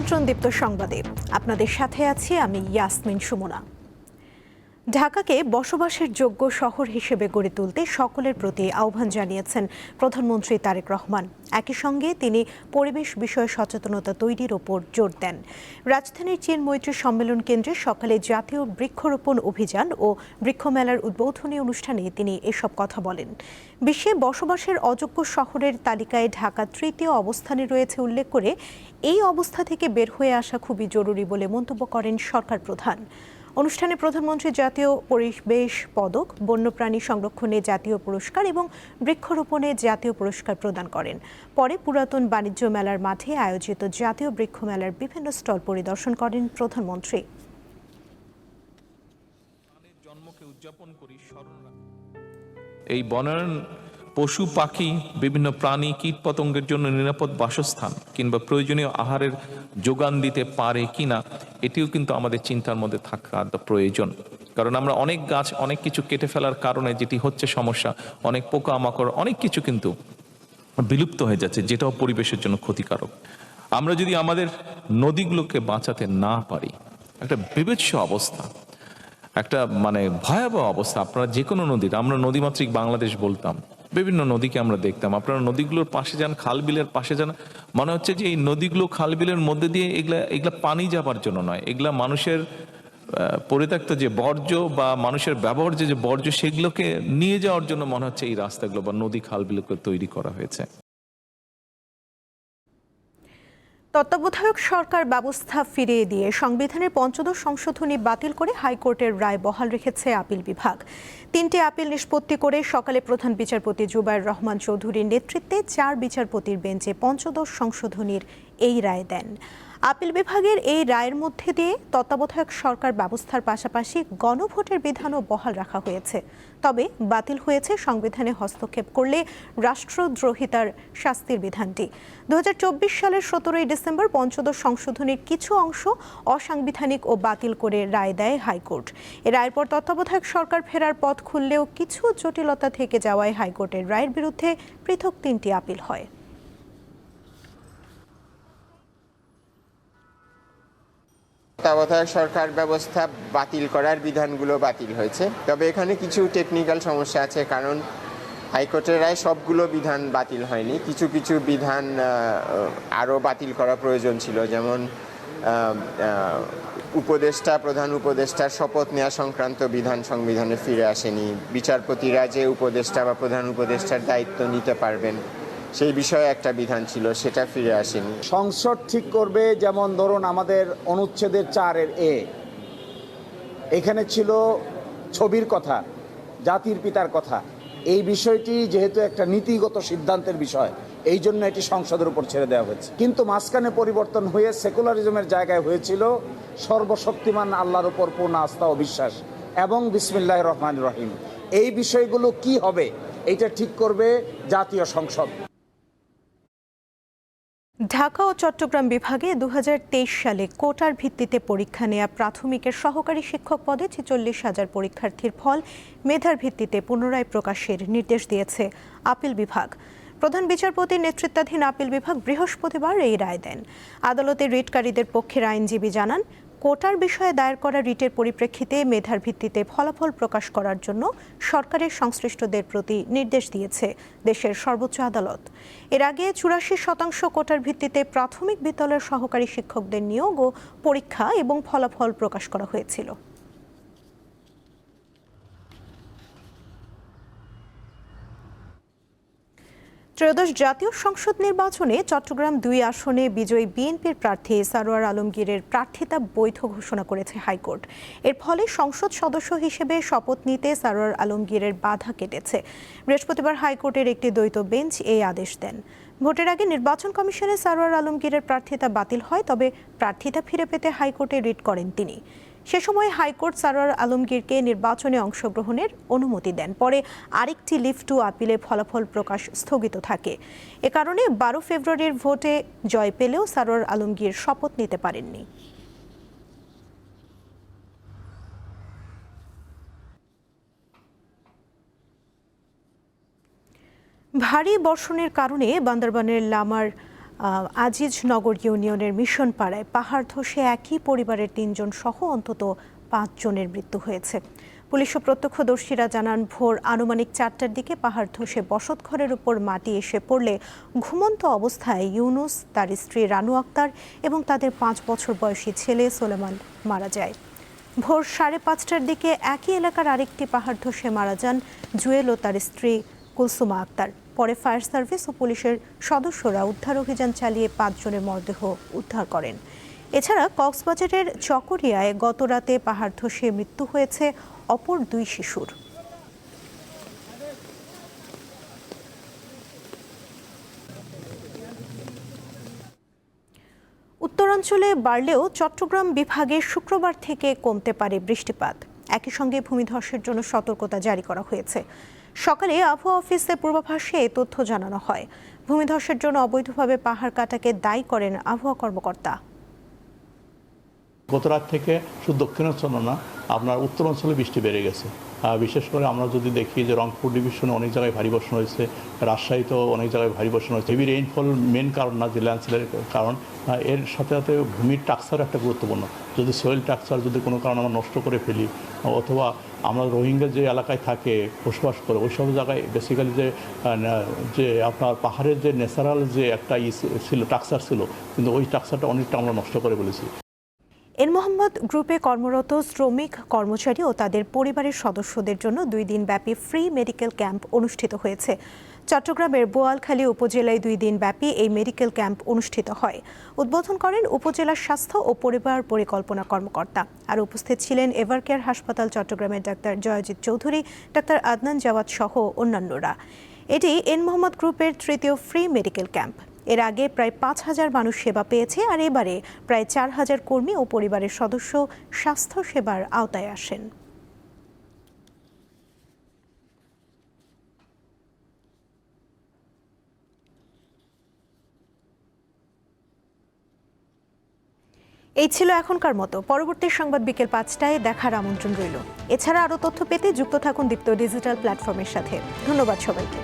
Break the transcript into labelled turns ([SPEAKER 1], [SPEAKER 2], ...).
[SPEAKER 1] আমন্ত্রণ দীপ্ত সংবাদে আপনাদের সাথে আছি আমি ইয়াসমিন সুমনা। ঢাকাকে বসবাসের যোগ্য শহর হিসেবে গড়ে তুলতে সকলের প্রতি আহ্বান জানিয়েছেন প্রধানমন্ত্রী তারেক রহমান। একই সঙ্গে তিনি পরিবেশ বিষয়ে সচেতনতা তৈরির ওপর জোর দেন। রাজধানীর চীন মৈত্রী সম্মেলন কেন্দ্রে সকালে জাতীয় বৃক্ষরোপণ অভিযান ও বৃক্ষমেলার উদ্বোধনী অনুষ্ঠানে তিনি এসব কথা বলেন। বিশ্বে বসবাসের অযোগ্য শহরের তালিকায় ঢাকা তৃতীয় অবস্থানে রয়েছে উল্লেখ করে এই অবস্থা থেকে বের হয়ে আসা খুবই জরুরি বলে মন্তব্য করেন সরকার প্রধান। অনুষ্ঠানে প্রধানমন্ত্রী জাতীয় পরিবেশ পদক, বন্যপ্রাণী সংরক্ষণে জাতীয় পুরস্কার এবং বৃক্ষরোপণে জাতীয় পুরস্কার প্রদান করেন। পরে পুরাতন বাণিজ্য মেলার মাঠে আয়োজিত জাতীয় বৃক্ষ মেলার বিভিন্ন স্টল পরিদর্শন করেন প্রধানমন্ত্রী।
[SPEAKER 2] এই বনায়ন পশু পাখি বিভিন্ন প্রাণী কীট পতঙ্গের জন্য নিরাপদ বাসস্থান কিংবা প্রয়োজনীয় আহারের যোগান দিতে পারে কিনা এটিও কিন্তু আমাদের চিন্তার মধ্যে থাকা প্রয়োজন। কারণ আমরা অনেক গাছ অনেক কিছু কেটে ফেলার কারণে যেটি হচ্ছে সমস্যা, অনেক পোকামাকড় অনেক কিছু কিন্তু বিলুপ্ত হয়ে যাচ্ছে, যেটাও পরিবেশের জন্য ক্ষতিকারক। আমরা যদি আমাদের নদীগুলোকে বাঁচাতে না পারি, একটা বিভৎস অবস্থা, একটা ভয়াবহ অবস্থা। আপনারা যে কোনো নদীর, আমরা নদীমাতৃক বাংলাদেশ বলতাম, বিভিন্ন নদীকে আমরা দেখতাম। আপনারা নদীগুলোর পাশে যান, খাল বিলের পাশে যান, মনে হচ্ছে যে এই নদীগুলো খাল বিলের মধ্যে দিয়ে এগুলা পানি যাবার জন্য নয়, এগুলা মানুষের পরিত্যক্ত যে বর্জ্য বা মানুষের ব্যবহার্য যে বর্জ্য সেগুলোকে নিয়ে যাওয়ার জন্য মনে হচ্ছে এই রাস্তাগুলো বা নদী খাল বিলকে তৈরি করা হয়েছে।
[SPEAKER 1] তত্ত্বাবধায়ক সরকার ব্যবস্থা ফিরিয়ে দিয়ে সংবিধানের পঞ্চদশ সংশোধনী বাতিল করে হাইকোর্টের রায় বহাল রেখেছে আপিল বিভাগ। 3টি আপিল নিষ্পত্তি করে সকালে প্রধান বিচারপতি জুবায়ের রহমান চৌধুরীর নেতৃত্বে 4 বিচারপতির বেঞ্চে পঞ্চদশ সংশোধনীর এই রায় দেন। আপিল বিভাগের এই রায়ের মধ্যে দিয়ে তত্ত্বাবধায়ক সরকার ব্যবস্থার পাশাপাশি গণভোটের বিধানও বহাল রাখা হয়েছে। তবে বাতিল হয়েছে সংবিধানে হস্তক্ষেপ করলে রাষ্ট্রদ্রোহিতার শাস্তির বিধানটি। 2024 সালের 17 ডিসেম্বর পঞ্চদশ সংশোধনীর কিছু অংশ অসাংবিধানিক ও বাতিল করে রায় দেয় হাইকোর্ট। এ রায়ের পর তত্ত্বাবধায়ক সরকার ফেরার পথ খুললেও কিছু জটিলতা থেকে যাওয়ায় হাইকোর্টের রায়ের বিরুদ্ধে পৃথক 3টি আপিল হয়।
[SPEAKER 3] তত্ত্বাবধায়ক সরকার ব্যবস্থা বাতিল করার বিধানগুলো বাতিল হয়েছে, তবে এখানে কিছু টেকনিক্যাল সমস্যা আছে। কারণ হাইকোর্টের রায় সবগুলো বিধান বাতিল হয়নি, কিছু কিছু বিধান আরও বাতিল করা প্রয়োজন ছিল। যেমন প্রধান উপদেষ্টার শপথ নেওয়া সংক্রান্ত বিধান সংবিধানে ফিরে আসেনি। বিচারপতিরা যে উপদেষ্টা বা প্রধান উপদেষ্টার দায়িত্ব নিতে পারবেন সেই বিষয়ে একটা বিধান ছিল, সেটা ফিরে আসেনি।
[SPEAKER 4] সংসদ ঠিক করবে, যেমন ধরুন আমাদের অনুচ্ছেদের 4-এর এখানে ছিল ছবির কথা, জাতির পিতার কথা। এই বিষয়টি যেহেতু একটা নীতিগত সিদ্ধান্তের বিষয়, এই জন্য এটি সংসদের উপর ছেড়ে দেওয়া হয়েছে। কিন্তু মাঝখানে পরিবর্তন হয়ে সেকুলারিজমের জায়গায় হয়েছিল সর্বশক্তিমান আল্লাহর উপর পূর্ণ আস্থা ও বিশ্বাস এবং বিসমিল্লাহির রহমানির রহিম। এই বিষয়গুলো কি হবে এটা ঠিক করবে জাতীয় সংসদ।
[SPEAKER 1] ঢাকা ও চট্টগ্রাম বিভাগে 2023 সালে কোটার ভিত্তিতে পরীক্ষা নেওয়া প্রাথমিকের সহকারী শিক্ষক পদে 46,000 পরীক্ষার্থীর ফল মেধার ভিত্তিতে পুনরায় প্রকাশের নির্দেশ দিয়েছে আপিল বিভাগ। প্রধান বিচারপতির নেতৃত্বাধীন আপিল বিভাগ বৃহস্পতিবার এই রায় দেন। আদালতে রিটকারীদের পক্ষের আইনজীবী জানান, কোটার বিষয়ে দায়ের করা রিটের পরিপ্রেক্ষিতে মেধার ভিত্তিতে ফলাফল প্রকাশ করার জন্য সরকারের সংশ্লিষ্টদের প্রতি নির্দেশ দিয়েছে দেশের সর্বোচ্চ আদালত। এর আগে 84% কোটার ভিত্তিতে প্রাথমিক বিদ্যালয়ের সহকারী শিক্ষকদের নিয়োগ ও পরীক্ষা এবং ফলাফল প্রকাশ করা হয়েছিল। ত্রয়োদশ জাতীয় সংসদ নির্বাচনে চট্টগ্রাম 2 আসনে বিজয়ী বিএনপির প্রার্থী সারোয়ার আলমগীরের প্রার্থিতা বৈধ ঘোষণা করেছে হাইকোর্ট। এর ফলে সংসদ সদস্য হিসেবে শপথ নিতে সারোয়ার আলমগীরের বাধা কেটেছে। বৃহস্পতিবার হাইকোর্টের একটি দ্বৈত বেঞ্চ এই আদেশ দেন। ভোটের আগে নির্বাচন কমিশনে সারোয়ার আলমগীরের প্রার্থিতা বাতিল হয়, তবে প্রার্থিতা ফিরে পেতে হাইকোর্টে রিট করেন তিনি। সে সময় হাইকোর্ট সারোয়ার আলমগীরকে নির্বাচনে অংশগ্রহণের অনুমতি দেন। পরে আরেকটি লিভ টু আপিলে ফলাফল প্রকাশ স্থগিত থাকে। এ কারণে 12 ফেব্রুয়ারির ভোটে জয় পেলেও সারোয়ার আলমগীর শপথ নিতে পারেননি। ভারী বর্ষণের কারণে বান্দরবানের লামার আজিজনগর ইউনিয়নের মিশন পাড়ায় পাহাড় ধসে একই পরিবারের ৩ জন সহ অন্তত ৫ জনের মৃত্যু হয়েছে। পুলিশ ও প্রত্যক্ষদর্শীরা জানান, ভোর আনুমানিক ৪টার দিকে পাহাড় ধসে বসতঘরের উপর মাটি এসে পড়লে ঘুমন্ত অবস্থায় ইউনুস, তার স্ত্রী রানু আক্তার এবং তাদের ৫ বছর বয়সী ছেলে সোলেমান মারা যায়। ভোর ৫:৩০টার দিকে একই এলাকার আরেকটি পাহাড় ধসে মারা যান জুয়েল ও তার স্ত্রী কুলসুমা আক্তার। পরে ফায়ার সার্ভিস ও পুলিশের সদস্যরা উদ্ধার অভিযান চালিয়ে ৫ জনের মরদেহ উদ্ধার করেন। এছাড়া কক্সবাজারের চকরিয়ায় গতরাতে পাহাড় ধসে মৃত্যু হয়েছে অপর 2 শিশুর। উত্তরাঞ্চলে বাড়লেও চট্টগ্রাম বিভাগে শুক্রবার থেকে কমতে পারে বৃষ্টিপাত। একই সঙ্গে ভূমিধসের জন্য সতর্কতা জারি করা হয়েছে। সকালে আবহাওয়া অফিসের পূর্বাভাসে এই তথ্য জানানো হয়। ভূমিধসের জন্য অবৈধভাবে পাহাড় কাটাকে দায়ী করেন আবহাওয়া কর্মকর্তা।
[SPEAKER 5] গত রাত থেকে শুধু দক্ষিণাঞ্চল না, আপনার উত্তরাঞ্চলে বৃষ্টি বেড়ে গেছে। বিশেষ করে আমরা যদি দেখি যে রংপুর ডিভিশনে অনেক জায়গায় ভারী বর্ষণ হয়েছে, রাজশাহীতেও অনেক জায়গায় ভারী বর্ষণ হয়েছে। হেভি রেইনফল মেন কারণ না, যে ল্যান্ডস্লাইডের কারণ। এর সাথে সাথে ভূমির টাক্সার একটা গুরুত্বপূর্ণ। যদি সয়েল টাক্সার যদি কোনো কারণে আমরা নষ্ট করে ফেলি, অথবা আমরা রোহিঙ্গা যে এলাকায় থাকে বসবাস করে ওই সব জায়গায় বেসিক্যালি যে আপনার পাহাড়ের যে ন্যাচারাল যে একটা ছিল টাক্সার ছিল, কিন্তু ওই টাক্সারটা অনেকটা আমরা নষ্ট করে ফেলেছি।
[SPEAKER 1] এন মোহাম্মদ গ্রুপে কর্মরত শ্রমিক, কর্মচারী ও তাদের পরিবারের সদস্যদের জন্য 2 দিন ব্যাপী ফ্রি মেডিকেল ক্যাম্প অনুষ্ঠিত হয়েছে। চট্টগ্রামের বোয়ালখালী উপজেলায় 2 দিন ব্যাপী এই মেডিকেল ক্যাম্প অনুষ্ঠিত হয়। উদ্বোধন করেন উপজেলার স্বাস্থ্য ও পরিবার পরিকল্পনা কর্মকর্তা। আর উপস্থিত ছিলেন এভারকেয়ার হাসপাতাল চট্টগ্রামের ডাক্তার জয়জিৎ চৌধুরী, ডাক্তার আদনান জাওয়াদ সহ অন্যান্যরা। এটি এন মোহাম্মদ গ্রুপের 3য় ফ্রি মেডিকেল ক্যাম্প। এর আগে প্রায় 5,000 মানুষ সেবা পেয়েছে, আর এবারে প্রায় 4,000 কর্মী ও পরিবারের সদস্য স্বাস্থ্য সেবার আওতায় আসেন। এই ছিল এখনকার মতো। পরবর্তী সংবাদ বিকেল 5টায় দেখার আমন্ত্রণ রইল। এছাড়া আরও তথ্য পেতে যুক্ত থাকুন দীপ্ত ডিজিটাল প্ল্যাটফর্মের সাথে। ধন্যবাদ সবাইকে।